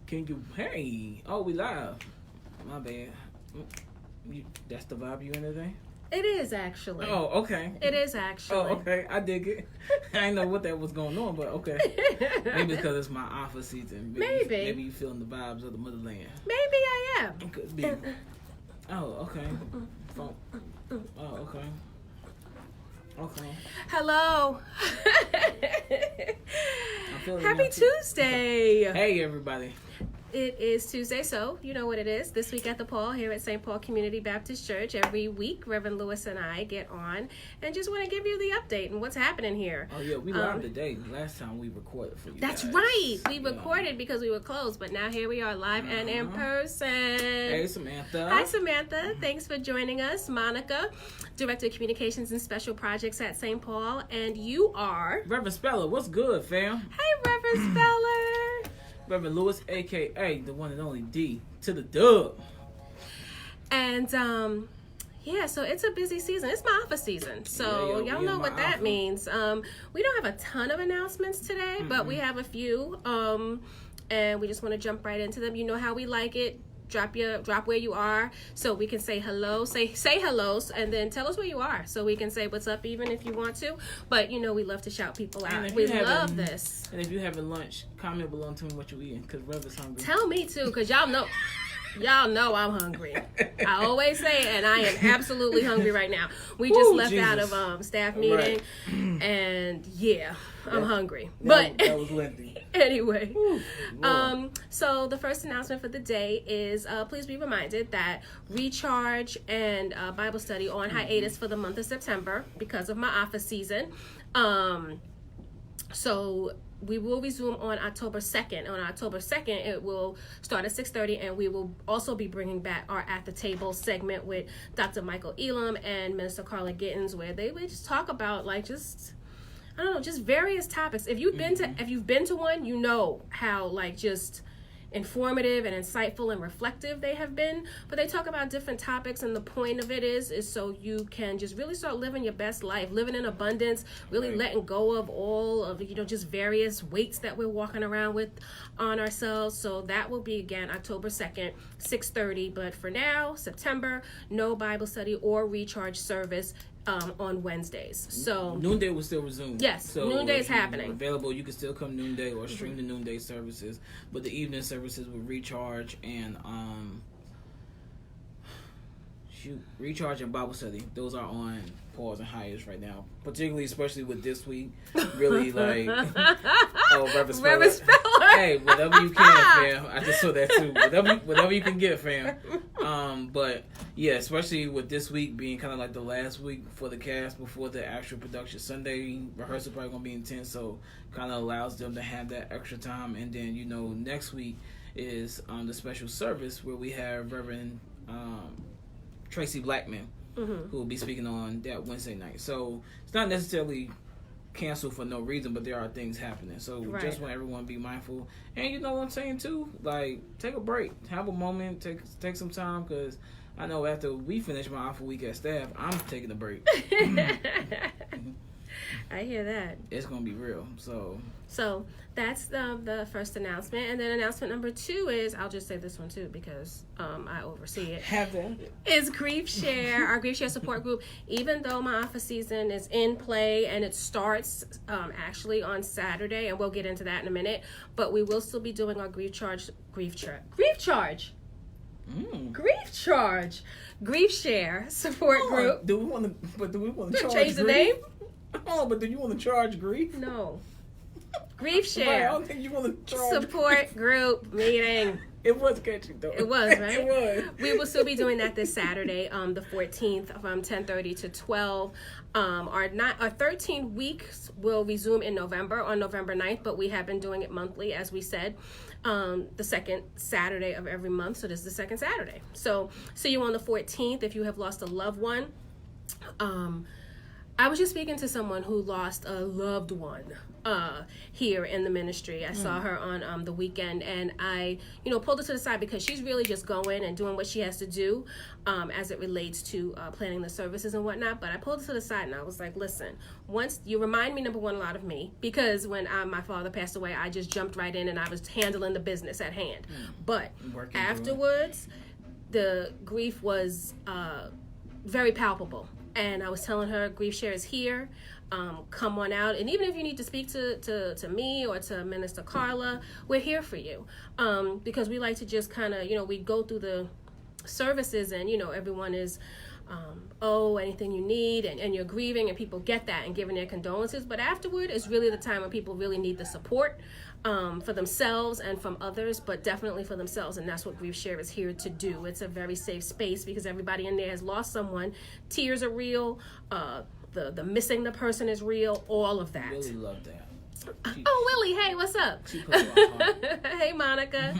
Can you? Hey, oh, we live. My bad. That's the vibe you in today? It is actually. Oh, okay. It is actually. Oh, okay. I dig it. I didn't know what that was going on, but okay. Maybe because it's my alpha season. Maybe you feeling the vibes of the motherland. Maybe I am. It could be. Oh, okay. Oh, okay. Okay. Hello. Happy Tuesday. Hey, everybody. It is Tuesday, so you know what it is. This week at the Paul here at St. Paul Community Baptist Church. Every week, Reverend Lewis and I get on and just want to give you the update and what's happening here. Oh, yeah, we live today. Last time we recorded for you That's guys. right. We recorded because we were closed, but now here we are live and in person. Hey, Samantha. Hi, Samantha. Thanks for joining us. Monica, Director of Communications and Special Projects at St. Paul, and you are... Reverend Speller. What's good, fam? Hey, Reverend Speller. Reverend Lewis, a.k.a. the one and only D to the dub. And, yeah, so it's a busy season. It's my alpha season. So y'all know what that means. We don't have a ton of announcements today, but we have a few. And we just want to jump right into them. You know how we like it. Drop where you are so we can say hello. Say hello and then tell us where you are so we can say what's up even if you want to. But you know we love to shout people out. We love this. And if you're having lunch, comment below and tell me what you're eating because Rev is hungry. Tell me too because y'all know I'm hungry. I always say it, and I am absolutely hungry right now. We just left out of staff meeting, and yeah, I'm hungry. But that was lengthy. Anyway, so the first announcement for the day is please be reminded that Recharge and Bible study are on hiatus for the month of September because of my office season. So we will resume on October 2nd. On October 2nd, it will start at 6:30, and we will also be bringing back our At the Table segment with Dr. Michael Elam and Minister Carla Gittins, where they would just talk about just various topics. If you've been to one, you know how just informative and insightful and reflective they have been. But they talk about different topics, and the point of it is so you can just really start living your best life, living in abundance, really letting go of all of just various weights that we're walking around with on ourselves. So that will be again October 2nd, 6:30. But for now, September, no Bible study or recharge service on Wednesdays. So noonday will still resume. Yes, so noonday is happening. Available, you can still come noonday or stream the noonday services, but the evening services will recharge and recharge and Bible study. Those are on pause and hiatus right now, particularly especially with this week. Really Reverend Speller. Hey, whatever you can, fam. I just saw that too. Whatever you can get, fam. But yeah, especially with this week being kind of like the last week for the cast before the actual production. Sunday rehearsal probably gonna be intense, so kind of allows them to have that extra time. And then next week is the special service where we have Reverend Tracy Blackman, who will be speaking on that Wednesday night. So it's not necessarily canceled for no reason, but there are things happening. So just want everyone to be mindful. And you know what I'm saying too? Take a break. Have a moment. Take some time, because I know after we finish my alpha week at staff, I'm taking a break. I hear that. It's going to be real. So that's the first announcement. And then announcement number 2 is, I'll just say this one too because I oversee it. Have them. Is Grief Share, our Grief Share support group. Even though my office season is in play and it starts actually on Saturday, and we'll get into that in a minute, but we will still be doing our Grief Share support group. Do we want to change the name? Oh, but do you want to charge grief? No. Grief Share. I don't think you want to charge support group meeting. It was catchy though. It was, right? It was. We will still be doing that this Saturday, the 14th, from 10:30 to 12. Our 13 weeks will resume in November, on November 9th, but we have been doing it monthly, as we said, the second Saturday of every month. So this is the second Saturday. So see you on the 14th if you have lost a loved one. I was just speaking to someone who lost a loved one here in the ministry. I saw her on the weekend, and I, pulled her to the side because she's really just going and doing what she has to do as it relates to planning the services and whatnot. But I pulled her to the side, and I was like, listen, once you remind me, number one, a lot of me, because when my father passed away, I just jumped right in and I was handling the business at hand. But afterwards, the grief was very palpable. And I was telling her, Grief Share is here. Come on out. And even if you need to speak to me or to Minister Carla, we're here for you. Because we like to just kind of, we go through the services and, everyone is, anything you need, and you're grieving, and people get that and giving their condolences. But afterward is really the time when people really need the support for themselves and from others, but definitely for themselves. And that's what Grief Share is here to do. It's a very safe space because everybody in there has lost someone. Tears are real. The missing the person is real. All of that. Really love that. Willie, hey, what's up? Hey, Monica.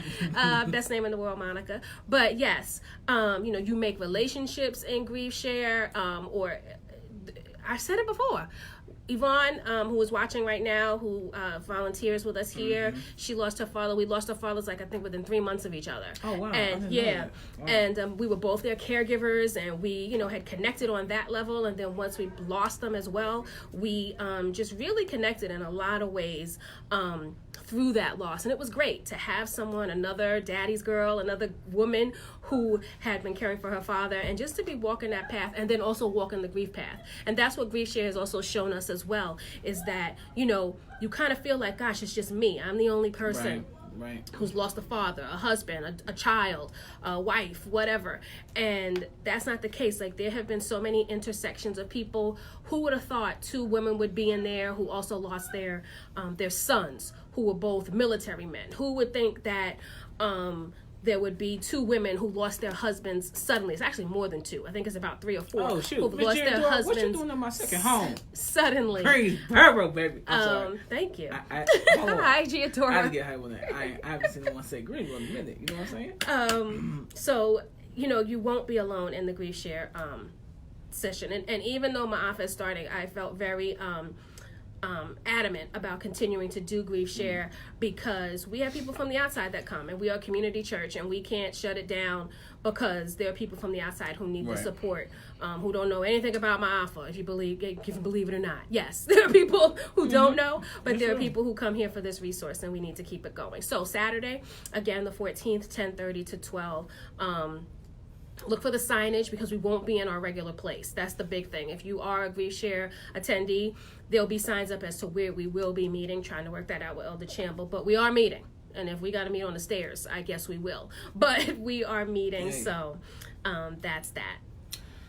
Best name in the world, Monica. But yes, you make relationships in Grief Share, or I said it before. Yvonne, who is watching right now, who volunteers with us here, she lost her father. We lost our fathers, I think, within 3 months of each other. Oh, wow. And wow. And we were both their caregivers, and we, had connected on that level. And then once we lost them as well, we just really connected in a lot of ways through that loss. And it was great to have someone, another daddy's girl, another woman who had been caring for her father, and just to be walking that path and then also walking the grief path. And that's what Grief Share has also shown us as well, is that, you kind of feel like, gosh, it's just me. I'm the only person. Right. Who's lost a father, a husband, a child, a wife, whatever. And that's not the case. Like, there have been so many intersections of people. Who would have thought 2 women would be in there who also lost their sons, who were both military men? Who would think that there would be 2 women who lost their husbands suddenly? It's actually more than 2. I think it's about 3 or 4. Oh, shoot. Who've lost their husbands. What you doing in my second home? Suddenly. Praise Burrow, baby. I'm sorry. Thank you. Hi, Giatora. I had to get hype on that. I haven't seen anyone say green in a minute. You know what I'm saying? So, you won't be alone in the Grief Share session. And even though my office starting, I felt very adamant about continuing to do Grief Share because we have people from the outside that come, and we are a community church, and we can't shut it down because there are people from the outside who need the support, who don't know anything about my offer, if you believe it or not. Yes, there are people who don't know, but there are people who come here for this resource, and we need to keep it going. So Saturday, again, the 14th, 10:30 to 12. Look for the signage because we won't be in our regular place. That's the big thing. If you are a Grief Share attendee, there'll be signs up as to where we will be meeting, trying to work that out with Elder Chamble. But we are meeting. And if we got to meet on the stairs, I guess we will. But we are meeting, so that's that.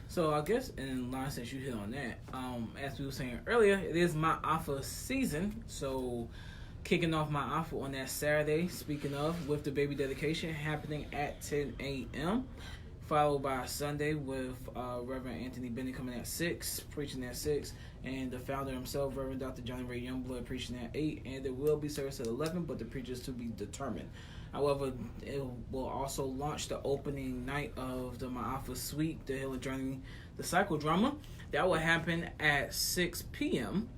So I guess in line, since you hit on that, as we were saying earlier, it is my offer season. So kicking off my offer on that Saturday, speaking of, with the baby dedication happening at 10 a.m., followed by Sunday with Reverend Anthony Bennett coming at 6, preaching at 6, and the founder himself, Reverend Dr. Johnny Ray Youngblood, preaching at 8, and there will be service at 11, but the preachers to be determined. However, it will also launch the opening night of the Ma'afa Suite, the Healing Journey, the Psychodrama. That will happen at 6 p.m.,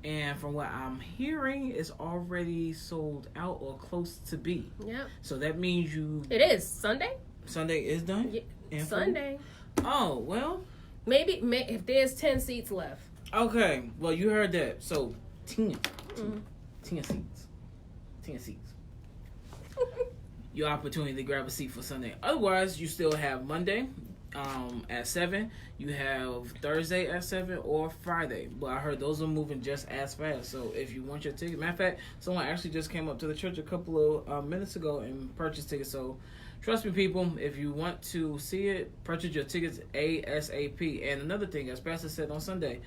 and from what I'm hearing, it's already sold out or close to be. Yep. So that means It is Sunday? Sunday is done? Yeah. Sunday. Oh, well. Maybe if there's 10 seats left. Okay. Well, you heard that. So, 10 seats. 10 seats. Your opportunity to grab a seat for Sunday. Otherwise, you still have Monday at 7. You have Thursday at 7 or Friday. But I heard those are moving just as fast. So, if you want your ticket. Matter of fact, someone actually just came up to the church a couple of minutes ago and purchased tickets. So, trust me, people, if you want to see it, purchase your tickets ASAP. And another thing, as Pastor said on Sunday,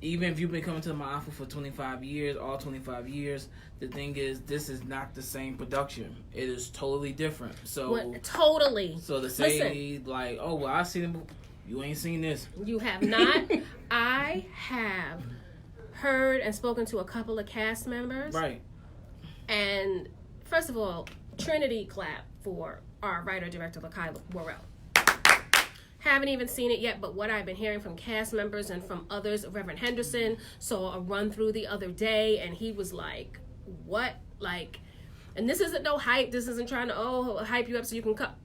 even if you've been coming to my office for 25 years, all 25 years, the thing is, this is not the same production. It is totally different. So totally. So to say, like, oh, well, I've seen it, you ain't seen this. You have not. I have heard and spoken to a couple of cast members. Right. And first of all, Trinity clap for our writer-director, Lakai Worrell. Haven't even seen it yet, but what I've been hearing from cast members and from others, Reverend Henderson saw a run through the other day, and he was like, what? Like, and this isn't no hype. This isn't trying to, hype you up so you can cut.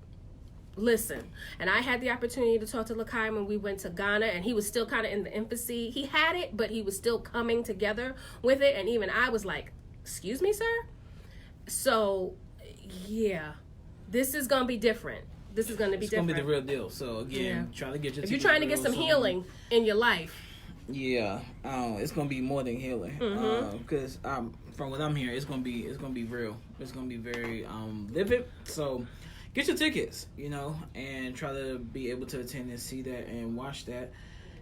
Listen, and I had the opportunity to talk to Lakai when we went to Ghana, and he was still kind of in the infancy. He had it, but he was still coming together with it, and even I was like, excuse me, sir? So, yeah, this is going to be different. This is going to be different. It's going to be the real deal. So, again, try to get your... If you're trying to get some healing in your life. Yeah, it's going to be more than healing. Because from what I'm hearing, it's going to be real. It's going to be very vivid. So... get your tickets, and try to be able to attend and see that and watch that.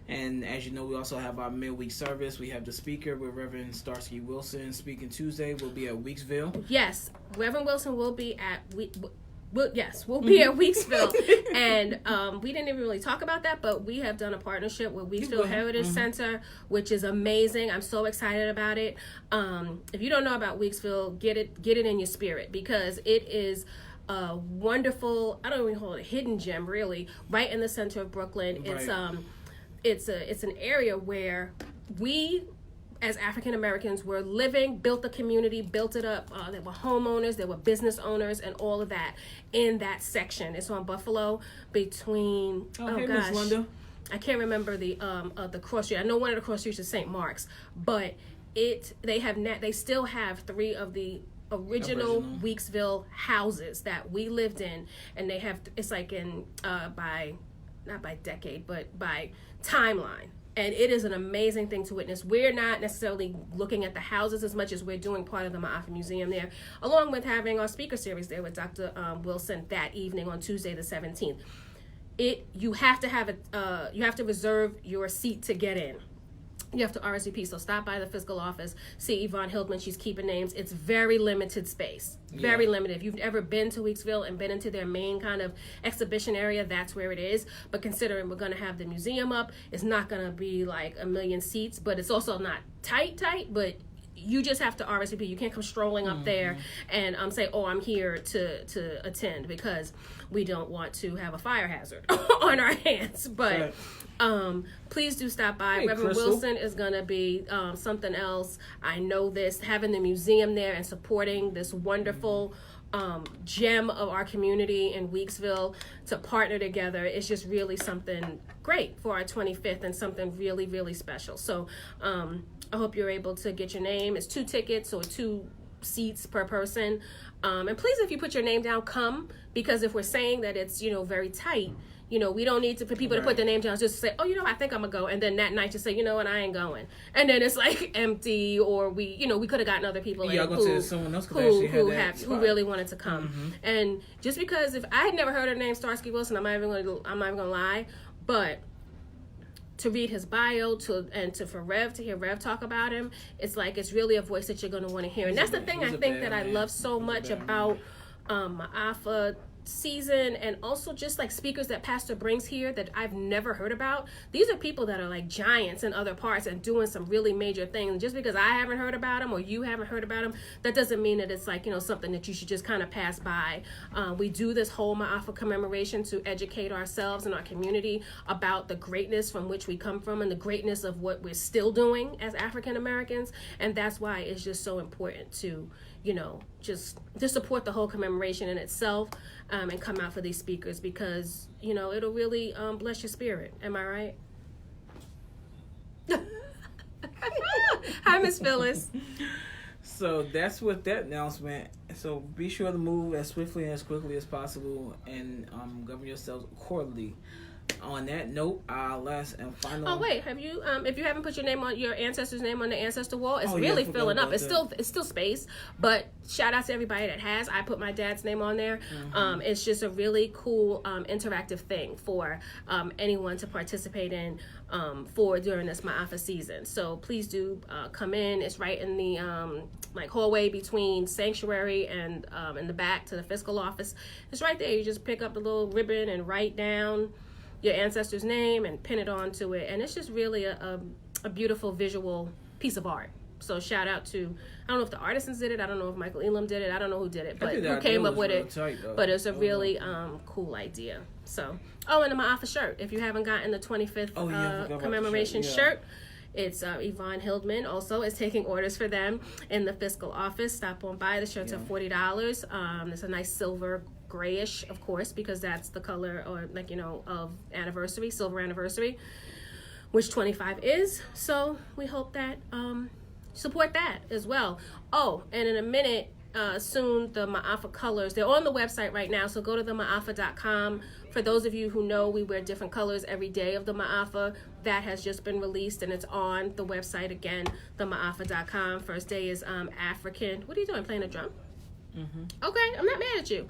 And as you know, we also have our midweek service. We have the speaker with Reverend Starsky Wilson speaking Tuesday. We'll be at Weeksville. Yes, Reverend Wilson will be at we'll be at Weeksville. And we didn't even really talk about that, but we have done a partnership with Weeksville Heritage Center, which is amazing. I'm so excited about it. If you don't know about Weeksville, get it in your spirit, because it is a wonderful, I don't even call it a hidden gem, really, right in the center of Brooklyn. Right. It's an area where we, as African Americans, were living, built the community, built it up. There were homeowners, there were business owners, and all of that in that section. It's on Buffalo between Miss Linda. I can't remember the cross street. I know one of the cross streets is St. Mark's, but they still have 3 of the original Weeksville houses that we lived in, and they have, it's like in not by decade, but by timeline, and it is an amazing thing to witness. We're not necessarily looking at the houses as much as we're doing part of the Ma'afa Museum there, along with having our speaker series there with Dr. Wilson that evening on Tuesday the 17th. You have to reserve your seat to get in. You have to RSVP, so stop by the fiscal office, see Yvonne Hildman, she's keeping names. It's very limited space, very limited. If you've ever been to Weeksville and been into their main kind of exhibition area, that's where it is. But considering we're going to have the museum up, it's not going to be like 1 million seats, but it's also not tight, but you just have to RSVP. You can't come strolling up there and say, I'm here to attend, because we don't want to have a fire hazard on our hands. But please do stop by. Hey, Reverend Crystal Wilson is going to be something else. I know this. Having the museum there and supporting this wonderful gem of our community in Weeksville to partner together is just really something great for our 25th, and something really, really special. So I hope you're able to get your name. It's 2 tickets or 2 seats per person. And please, if you put your name down, come, because if we're saying that it's, very tight, we don't need for people to put their name down just to say, I think I'm gonna go, and then that night just say, what, I ain't going, and then it's like empty, or we could have gotten other people in who really wanted to come. And just because if I had never heard her name, Starsky Wilson, I'm not even gonna lie, but to read his bio, for Rev to hear Rev talk about him, it's like it's really a voice that you're going to want to hear. And that's the thing I think that I love so much about Ma'afa season, and also just like speakers that Pastor brings here that I've never heard about. These are people that are like giants in other parts and doing some really major things. Just because I haven't heard about them or you haven't heard about them, that doesn't mean that it's like, something that you should just kind of pass by. We do this whole Ma'afa commemoration to educate ourselves and our community about the greatness from which we come from and the greatness of what we're still doing as African Americans. And that's why it's just so important to just support the whole commemoration in itself, and come out for these speakers, because, it'll really bless your spirit. Am I right? Hi, Miss Phyllis. So that's with that announcement. So be sure to move as swiftly and as quickly as possible, and govern yourselves accordingly. On that note, our last and final. Oh wait, have you? If you haven't put your ancestor's name on the ancestor wall, it's really filling up. It's still space, but shout out to everybody that has. I put my dad's name on there. It's just a really cool interactive thing for anyone to participate in during this Ma'afa season. So please do come in. It's right in the hallway between sanctuary and in the back to the fiscal office. It's right there. You just pick up the little ribbon and write down your ancestor's name and pin it onto it, and it's just really a beautiful visual piece of art. So shout out to, I don't know if the Artisans did it. I don't know if Michael Elam did it. I don't know who did it, but who came up with it. Tight, but it's a really cool idea. So, and the Ma'afa shirt. If you haven't gotten the 25th commemoration shirt, it's Yvonne Hildman also is taking orders for them in the fiscal office. Stop on by. The shirts are $40. It's a nice silver grayish, of course, because that's the color or of anniversary, silver anniversary, which 25 is. So we hope that support that as well. Oh, and in a minute, soon the Ma'afa colors, they're on the website right now, so go to the Ma'afa.com. For those of you who know, we wear different colors every day of the Ma'afa. That has just been released and it's on the website again, the Ma'afa.com. First day is African. What are you doing, playing a drum? Mm-hmm. Okay, I'm not mad at you. You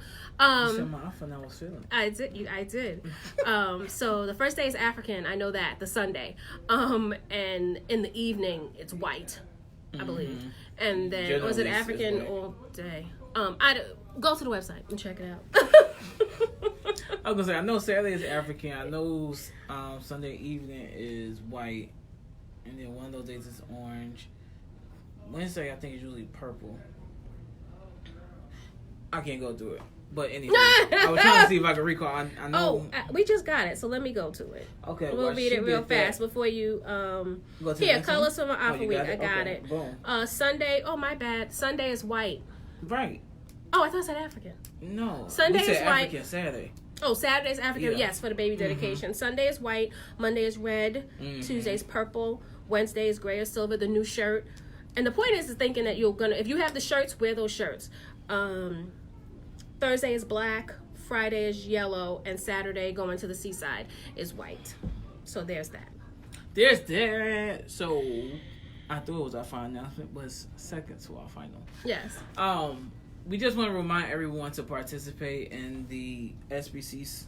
said Ma'afa and I was feeling it. I did. So the first day is African, I know that, the Sunday. And in the evening, it's white, I believe. And then, generally, was it African all day? Go to the website and check it out. I was gonna say, I know Saturday is African. I know Sunday evening is white, and then one of those days is orange. Wednesday, I think, is usually purple. I can't go through it, but anyway, I was trying to see if I could recall. I know. We just got it, so let me go to it. Okay, we'll read it real fast before you. Here, colors from Ma'afa week. I got it. Boom. Sunday. Oh, my bad. Sunday is white. Right. Oh, I thought I said African. No. Sunday is white. African Saturday. Oh, Saturday is African. Yeah. Yes, for the baby dedication. Mm-hmm. Sunday is white. Monday is red. Mm-hmm. Tuesday is purple. Wednesday is gray or silver. The new shirt. And the point is thinking that you're gonna, if you have the shirts, wear those shirts. Thursday is black, Friday is yellow, and Saturday, going to the seaside, is white. So there's that. There's that. So I thought it was our final announcement, but it's second to our final. Yes. We just want to remind everyone to participate in the SPCBC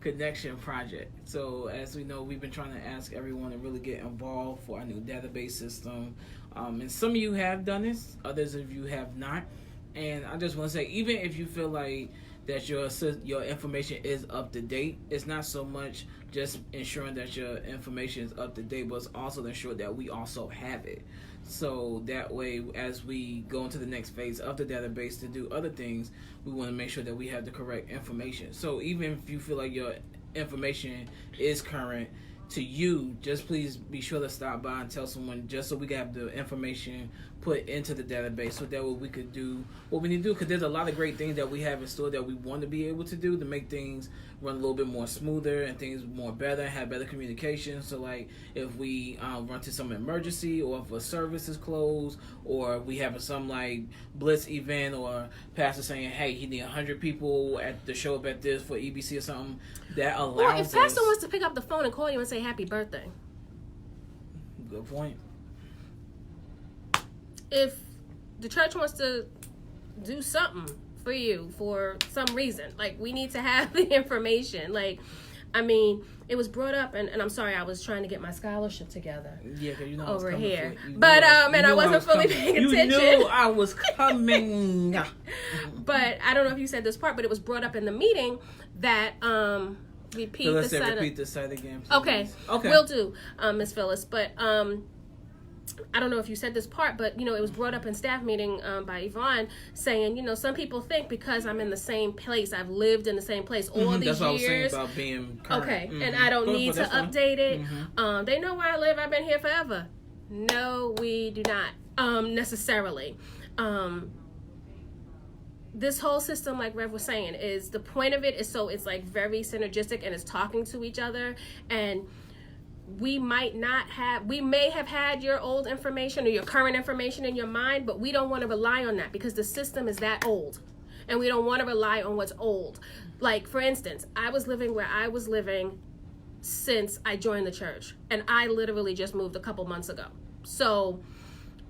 Connection Project. So as we know, we've been trying to ask everyone to really get involved for our new database system. And some of you have done this, others of you have not. And I just want to say, even if you feel like that your information is up to date, it's not so much just ensuring that your information is up to date, but it's also to ensure that we also have it. So that way, as we go into the next phase of the database to do other things, we want to make sure that we have the correct information. So even if you feel like your information is current to you, just please be sure to stop by and tell someone, just so we can have the information put into the database, so that way we could do what we need to do, because there's a lot of great things that we have in store that we want to be able to do to make things run a little bit more smoother and things more better, have better communication. So like if we run to some emergency, or if a service is closed, or we have some like blitz event, or pastor saying, hey, he need 100 people at the show up at this for EBC or something, that allows Or if pastor wants to pick up the phone and call you and say happy birthday. Good point. If the church wants to do something for you for some reason, like, we need to have the information. Like, I mean, it was brought up, and I'm sorry, I was trying to get my scholarship together. Yeah, because over here. But and I wasn't fully paying attention. You knew I was coming. But I don't know if you said this part, but it was brought up in the meeting that repeat the site again, please. Okay. Will do, Miss Phyllis. But I don't know if you said this part, but it was brought up in staff meeting by Yvonne, saying, some people think because I'm in the same place, I've lived in the same place all these years. That's what I was saying about being current. Okay, and I don't need to update it. Mm-hmm. They know where I live. I've been here forever. No, we do not necessarily. This whole system, like Rev was saying, is the point of it is so it's like very synergistic and it's talking to each other, and we may have had your old information or your current information in your mind, but we don't want to rely on that because the system is that old, and we don't want to rely on what's old. Like, for instance, I was living where I was living since I joined the church, and I literally just moved a couple months ago. So,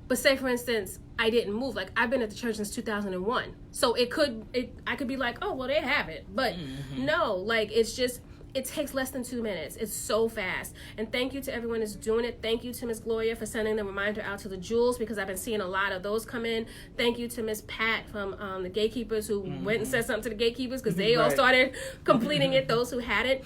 but say for instance, I didn't move. Like, I've been at the church since 2001. So I could be like, oh, well, they have it. But no, like, it's just, It takes less than 2 minutes. It's so fast. And thank you to everyone who's doing it. Thank you to Miss Gloria for sending the reminder out to the Jewels, because I've been seeing a lot of those come in. Thank you to Miss Pat from the Gatekeepers, who went and said something to the Gatekeepers, because they all started completing it, those who had it.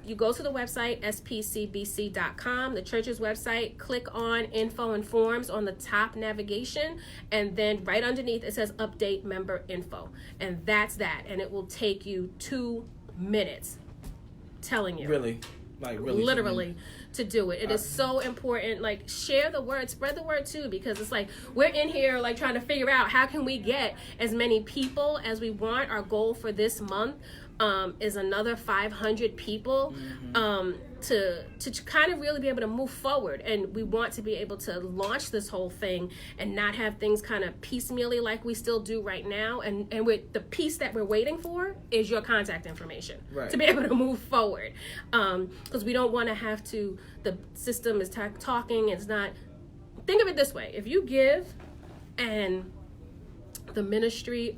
You go to the website, spcbc.com, the church's website, click on info and forms on the top navigation, and then right underneath it says update member info. And that's that. And it will take you 2 minutes. Telling you, really literally, to do it. It is so important. Like, share the word, spread the word too, because it's like we're in here like trying to figure out how can we get as many people as we want. Our goal for this month is another 500 people to kind of really be able to move forward, and we want to be able to launch this whole thing and not have things kind of piecemeally like we still do right now. And with the piece that we're waiting for is your contact information to be able to move forward, because we don't want to have to, the system is talking, it's not. Think of it this way: if you give and the ministry,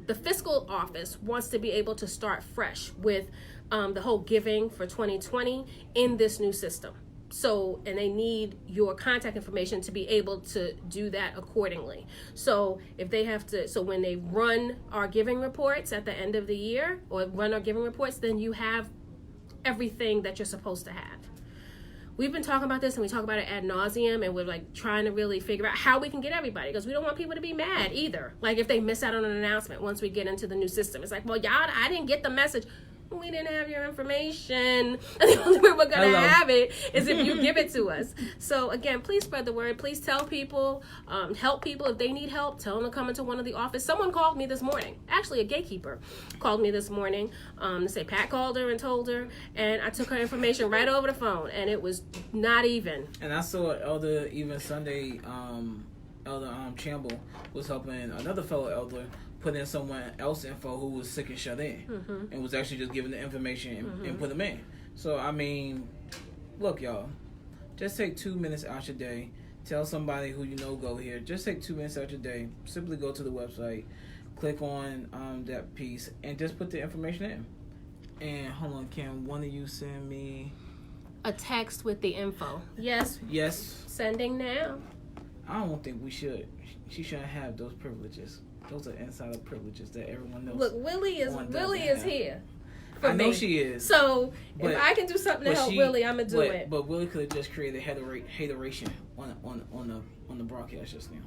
the fiscal office wants to be able to start fresh with the whole giving for 2020 in this new system. So, and they need your contact information to be able to do that accordingly. So if they have to, so when they run our giving reports at the end of the year, or run our giving reports, then you have everything that you're supposed to have. We've been talking about this, and we talk about it ad nauseum, and we're like trying to really figure out how we can get everybody, because we don't want people to be mad either. Like if they miss out on an announcement once we get into the new system, it's like, well, y'all, I didn't get the message. We didn't have your information. And the only way we're going to have it is if you give it to us. So again, please spread the word. Please tell people, help people if they need help. Tell them to come into one of the office. Someone called me this morning. Actually, a gatekeeper called me this morning to say Pat called her and told her. And I took her information right over the phone. And it was not even. And I saw Elder even Sunday, Elder Chamble was helping another fellow elder put in someone else's info who was sick and shut in, and was actually just giving the information and put them in. So, I mean, look, y'all, just take 2 minutes out your day. Tell somebody who you know go here. Just take 2 minutes out your day. Simply go to the website, click on that piece, and just put the information in. And hold on, can one of you send me a text with the info? Yes. Sending now. I don't think we should. She shouldn't have those privileges. Those are insider privileges that everyone knows. Look, Willie is here. I know she is. So if I can do something to help Willie, I'm gonna do it. But Willie could have just created hateration on the broadcast just now,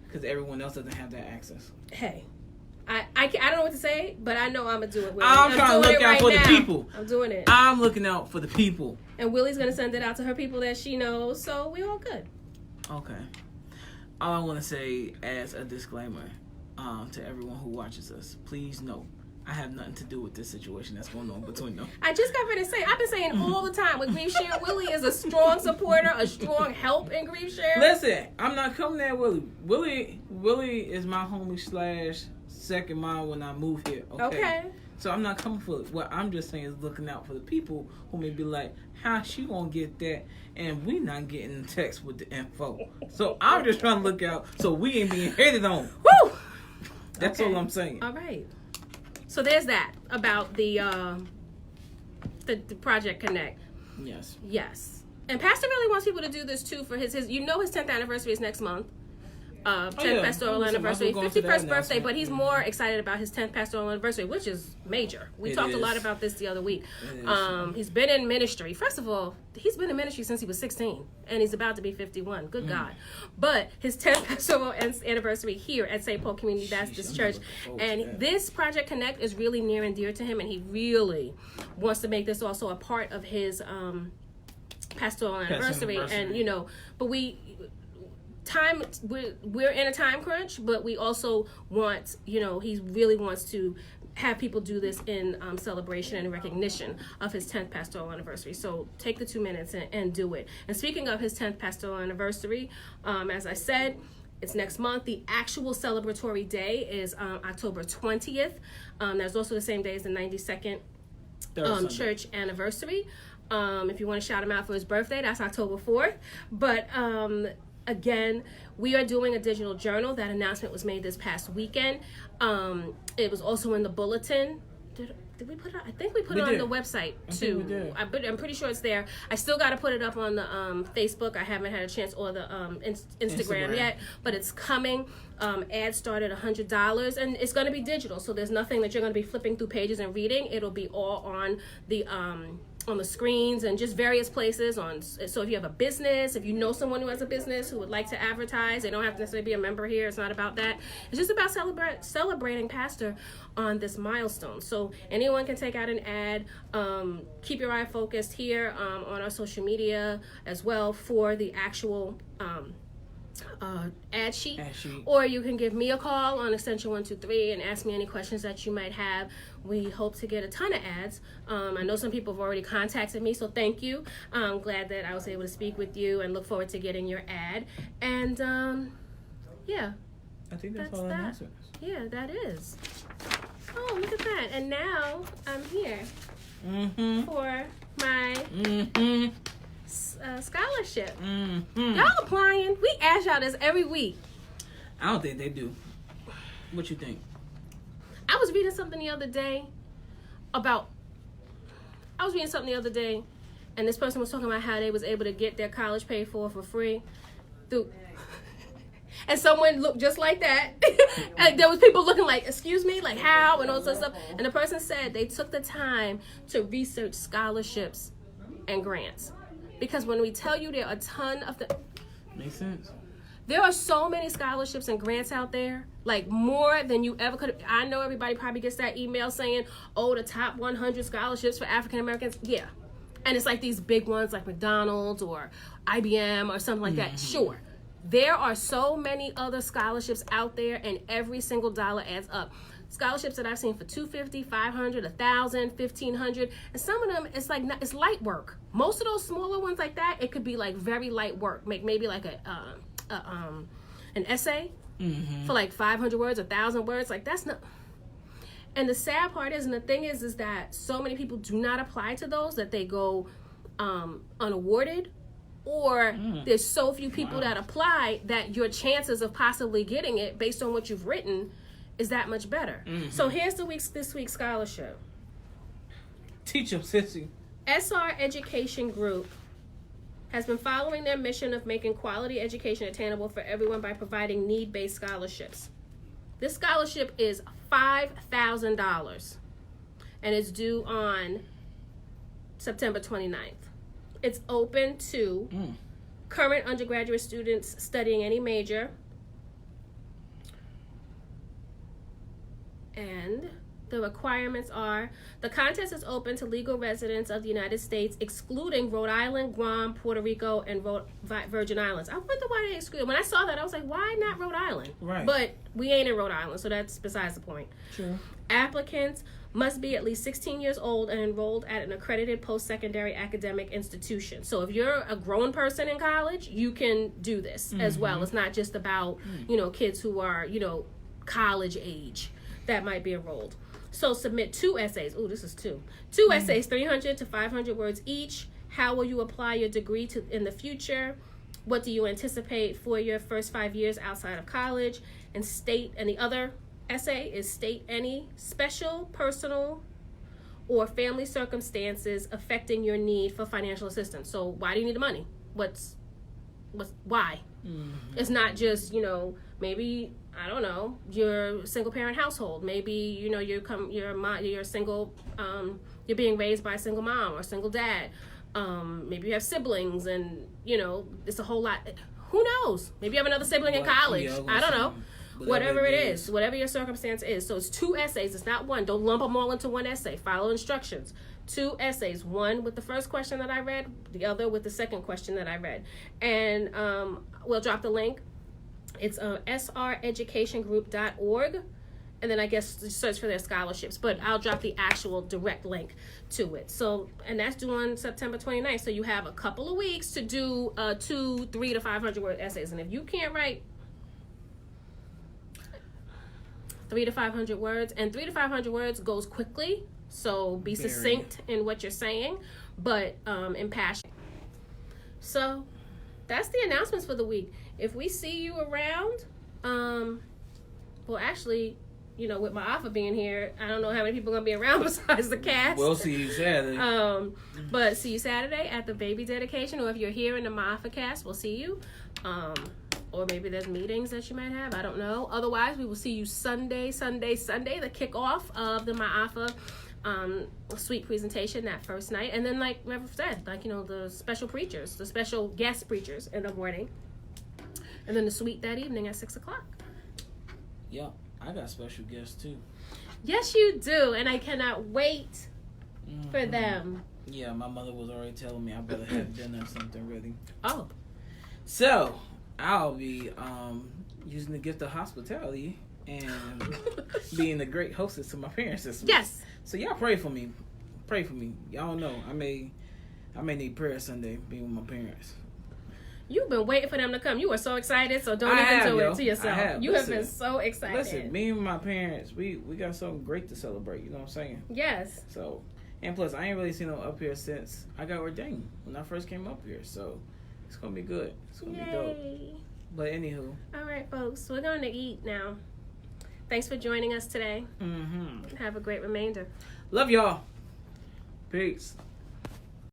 because everyone else doesn't have that access. Hey, I don't know what to say, but I know I'm gonna do it. Willie. I'm trying to look out for the people. I'm doing it. I'm looking out for the people. And Willie's gonna send it out to her people that she knows, so we all good. Okay. All I want to say as a disclaimer to everyone who watches us, please know I have nothing to do with this situation that's going on between them. I just got ready to say, I've been saying all the time with Grief Share, Willie is a strong supporter, a strong help in Grief Share. Listen, I'm not coming at Willie. Willie is my homie / second mom when I moved here. Okay. So I'm not coming for it. What I'm just saying is looking out for the people who may be like, how she gonna get that? And we not getting the text with the info. So I'm just trying to look out so we ain't being hated on. Woo! That's all I'm saying. All right. So there's that about the Project Connect. Yes. And Pastor really wants people to do this too for his 10th anniversary is next month. 10th pastoral anniversary, 51st birthday, but he's more excited about his 10th pastoral anniversary, which is major. We talked a lot about this the other week. He's been in ministry. First of all, he's been in ministry since he was 16, and he's about to be 51. Good God. But his 10th pastoral anniversary here at St. Paul Community Baptist Church, and this Project Connect is really near and dear to him, and he really wants to make this also a part of his pastoral anniversary. And, but we're in a time crunch, but we also want, he really wants to have people do this in celebration and recognition of his 10th pastoral anniversary. So take the 2 minutes and do it. And speaking of his 10th pastoral anniversary, as I said, it's next month. The actual celebratory day is October 20th. That's also the same day as the 92nd church anniversary. If you want to shout him out for his birthday, that's October 4th. But again, we are doing a digital journal. That announcement was made this past weekend. It was also in the bulletin Did we put it? I think we put it on the website too. I'm pretty sure it's there. I still got to put it up on the Facebook. I haven't had a chance, or the Instagram yet, but it's coming. Ads start at $100, and it's going to be digital. So there's nothing that you're going to be flipping through pages and reading. It'll be all on the screens and just various places. So if you have a business, if you know someone who has a business who would like to advertise, they don't have to necessarily be a member here. It's not about that. It's just about celebrating Pastor on this milestone. So anyone can take out an ad. Keep your eye focused here on our social media as well for the actual ad sheet. Or you can give me a call on extension 123 and ask me any questions that you might have. We hope to get a ton of ads. I know some people have already contacted me, so thank you. I'm glad that I was able to speak with you and look forward to getting your ad. And yeah, I think that's all announcements. Yeah, that is. Oh, look at that. And now I'm here for my scholarship. Y'all applying. We ask y'all this every week. I don't think they do. What you think? I was reading something the other day, and this person was talking about how they was able to get their college paid for free through, and someone looked just like that. And there was people looking like, excuse me, like how, and all this stuff. And the person said they took the time to research scholarships and grants. Because when we tell you there are a ton of makes sense. There are so many scholarships and grants out there, like more than you ever could. I know everybody probably gets that email saying, oh, the top 100 scholarships for African Americans. Yeah. And it's like these big ones like McDonald's or IBM or something like that. Sure. There are so many other scholarships out there, and every single dollar adds up. Scholarships that I've seen for $250, $500, $1,000, $1,500, and some of them it's light work. Most of those smaller ones like that, it could be like very light work. Maybe like an essay for like 500 words, 1,000 words. Like that's not. And the sad part is, and the thing is that so many people do not apply to those that they go unawarded, or there's so few people that apply that your chances of possibly getting it based on what you've written is that much better. So here's this week's scholarship. Teach them, sissy. SR Education Group has been following their mission of making quality education attainable for everyone by providing need-based scholarships. This scholarship is $5,000, and it's due on September 29th. It's open to current undergraduate students studying any major, and the requirements are: the contest is open to legal residents of the United States, excluding Rhode Island, Guam, Puerto Rico, and Virgin Islands. I wonder why they excluded. When I saw that, I was like, why not Rhode Island? Right. But we ain't in Rhode Island, so that's besides the point. True. Applicants must be at least 16 years old and enrolled at an accredited post-secondary academic institution. So if you're a grown person in college, you can do this as well. It's not just about, kids who are, college age that might be enrolled. So submit 2 essays. Ooh, this is 2. 2 essays, 300 to 500 words each. How will you apply your degree in the future? What do you anticipate for your first 5 years outside of college? And the other essay is state any special, personal, or family circumstances affecting your need for financial assistance. So why do you need the money? Why? It's not just, maybe, I don't know, you're a single parent household. Maybe, you're single, you're being raised by a single mom or a single dad. Maybe you have siblings and, it's a whole lot. Who knows? Maybe you have another sibling in college. I don't know. Whatever it is, whatever your circumstance is. So it's 2 essays. It's not one. Don't lump them all into one essay. Follow instructions. 2 essays. One with the first question that I read, the other with the second question that I read. And we'll drop the link. It's sreducationgroup.org. And then I guess search for their scholarships. But I'll drop the actual direct link to it. So, and that's due on September 29th. So you have a couple of weeks to do 2, 3 to 500 word essays. And if you can't write 3 to 500 words, and 3 to 500 words goes quickly, so be succinct in what you're saying, but impassioned. So that's the announcements for the week. If we see you around, well, actually, with my offer being here, I don't know how many people are gonna be around besides the cast. We'll see you Saturday. But see you Saturday at the baby dedication, or if you're here in the Maafa cast, we'll see you. Or maybe there's meetings that you might have. I don't know. Otherwise, we will see you Sunday, the kickoff of the Maafa suite presentation that first night. And then, like Reverend said, the special preachers, the special guest preachers in the morning. And then the suite that evening at 6 o'clock. Yeah, I got special guests too. Yes, you do. And I cannot wait for them. Yeah, my mother was already telling me I better have dinner or something ready. Oh. So, I'll be using the gift of hospitality and being a great hostess to my parents this week. Yes. So y'all pray for me. Pray for me. Y'all know I may need prayer Sunday being with my parents. You've been waiting for them to come. You were so excited, so don't even do it to yourself. Have been so excited. Listen, me and my parents, we got something great to celebrate. You know what I'm saying? Yes. So, and plus, I ain't really seen them up here since I got ordained when I first came up here. So, it's gonna be good. It's gonna be dope. But anywho. All right, folks, we're going to eat now. Thanks for joining us today. Have a great remainder. Love y'all. Peace.